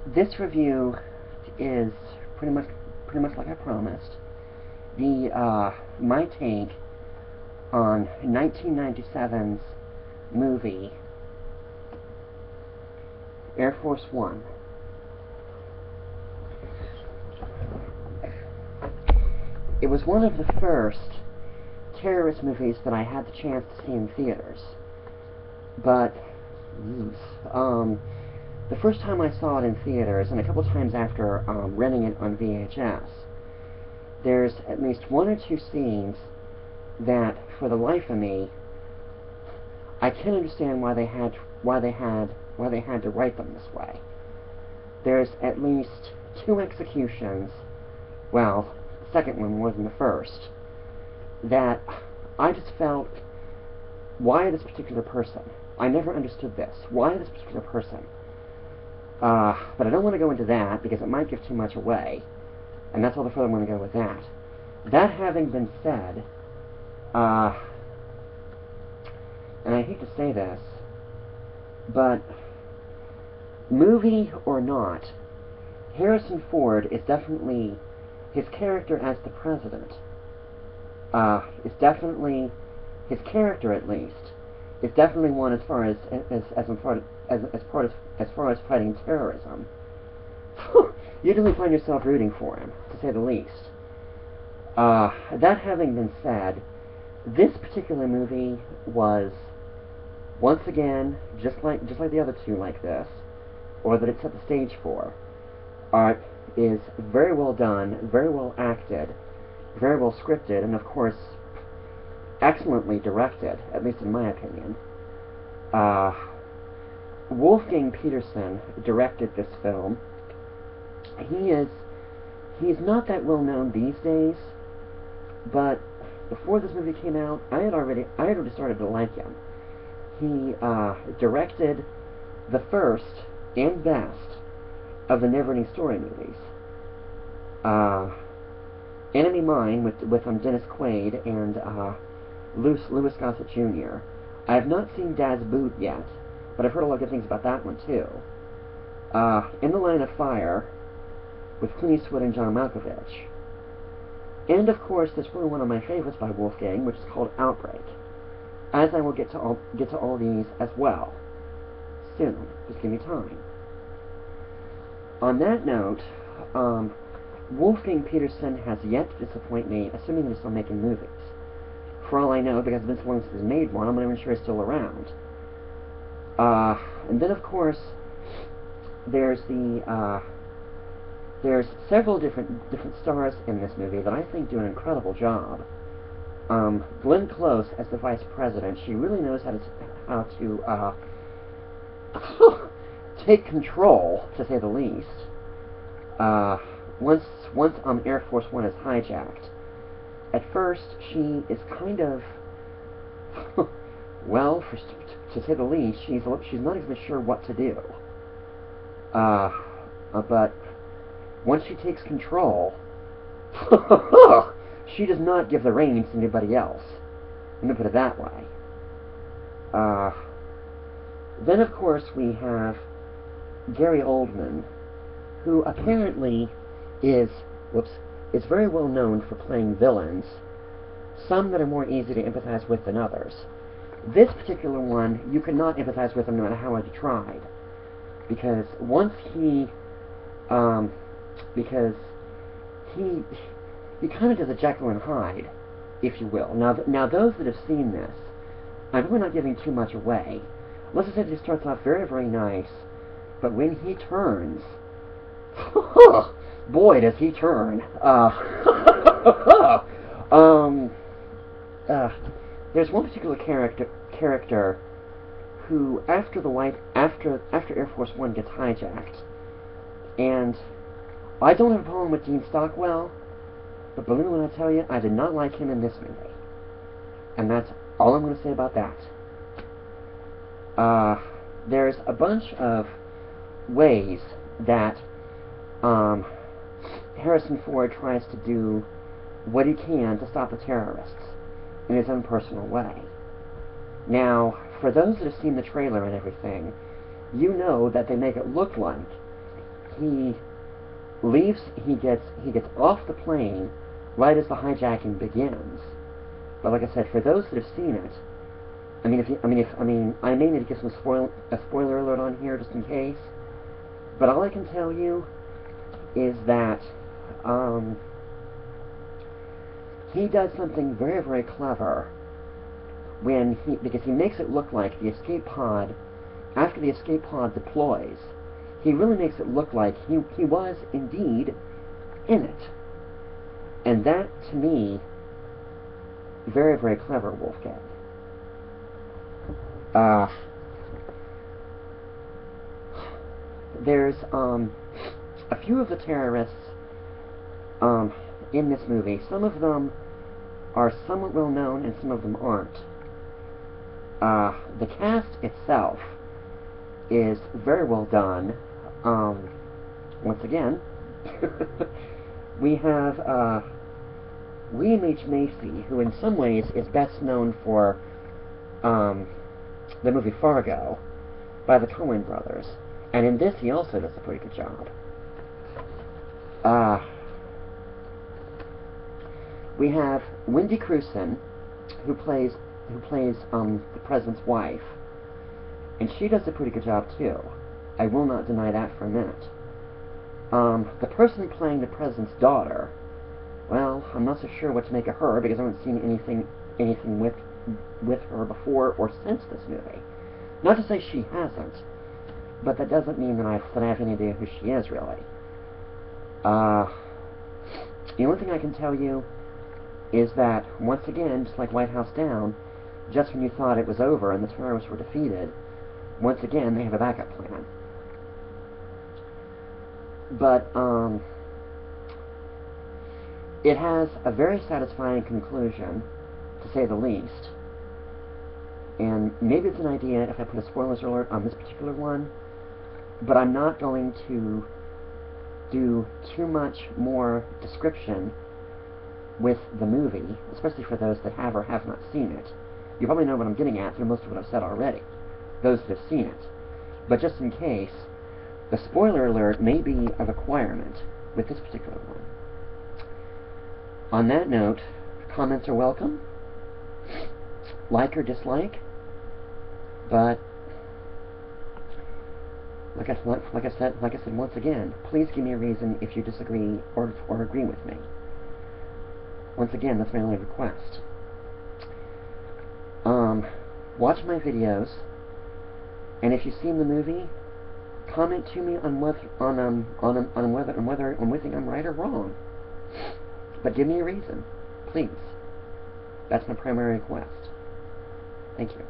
this review is pretty much like I promised. The my take on 1997's movie Air Force One. It was one of the first terrorist movies that I had the chance to see in theaters. But the first time I saw it in theaters, and a couple times after renting it on VHS, there's at least one or two scenes that, for the life of me, I can't understand why they had to write them this way. There's at least two executions. Well, the second one more than the first. That I just felt, why this particular person? I never understood this. Why this particular person? But I don't want to go into that because it might give too much away, and that's all the further I'm going to go with that. That having been said, and I hate to say this, but movie or not, Harrison Ford is definitely, his character as the president, is definitely, his character at least, is definitely one as far as fighting terrorism. You definitely find yourself rooting for him, to say the least. That having been said, this particular movie was, once again, just like the other two like this, or that it set the stage for, art is very well done, very well acted, very well scripted, and of course, excellently directed, at least in my opinion. Wolfgang Petersen directed this film. He's not that well known these days, but before this movie came out, I had already started to like him. He directed the first and best of the Neverending Story movies. Enemy Mine with Dennis Quaid and Louis Gossett Jr. I have not seen Das Boot yet, but I've heard a lot of good things about that one too. In the Line of Fire with Clint Eastwood and John Malkovich. And of course, there's probably one of my favorites by Wolfgang, which is called Outbreak. As I will get to all these as well soon. Just give me time. On that note, Wolfgang Petersen has yet to disappoint me, assuming he's still making movies. For all I know, because it's been so long since he's made one, I'm not even sure he's still around. And then, of course, there's several different stars in this movie that I think do an incredible job. Glenn Close as the vice president, she really knows how to take control, to say the least. Once Air Force One is hijacked, at first she is kind of, well, to say the least, she's not even sure what to do. But once she takes control, she does not give the reins to anybody else. Let me put it that way. Then, of course, we have Gary Oldman, who apparently is very well known for playing villains, some that are more easy to empathize with than others. This particular one, you could not empathize with him no matter how hard you tried, because he kind of does a Jekyll and Hyde, if you will. Now those that have seen this, I'm really not giving too much away. Let's just say it starts off very, very nice, but when he turns, boy, does he turn. There's one particular character who, after Air Force One gets hijacked, and I don't have a problem with Dean Stockwell, but believe me when I tell you, I did not like him in this movie. And that's all I'm going to say about that. There's a bunch of ways that Harrison Ford tries to do what he can to stop the terrorists in his own personal way. Now, for those that have seen the trailer and everything, you know that they make it look like he leaves. He gets off the plane right as the hijacking begins. But like I said, for those that have seen it, I may need to get a spoiler alert on here just in case. But all I can tell you is that he does something very, very clever because he makes it look like the escape pod, after the escape pod deploys, he really makes it look like he was indeed in it. And that, to me, very, very clever, Wolfgang. There's a few of the terrorists in this movie. Some of them are somewhat well known and some of them aren't. The cast itself is very well done. Once again, we have William H. Macy, who in some ways is best known for the movie Fargo by the Coen brothers. And in this, he also does a pretty good job. We have Wendy Crewson, who plays the president's wife, and she does a pretty good job too. I will not deny that for a minute. The person playing the president's daughter, well, I'm not so sure what to make of her because I haven't seen anything with her before or since this movie. Not to say she hasn't, but that doesn't mean that I have any idea who she is, really. The only thing I can tell you is that, once again, just like White House Down, just when you thought it was over and the terrorists were defeated, once again, they have a backup plan. But, it has a very satisfying conclusion, to say the least. And maybe it's an idea if I put a spoilers alert on this particular one, but I'm not going to do too much more description with the movie, especially for those that have or have not seen it. You probably know what I'm getting at through most of what I've said already, those that have seen it. But just in case, the spoiler alert may be a requirement with this particular one. On that note, comments are welcome, like or dislike, but like I said once again, please give me a reason if you disagree or agree with me. Once again, that's my only request. Watch my videos, and if you've seen the movie, comment to me on whether I'm right or wrong. But give me a reason, please. That's my primary request. Thank you.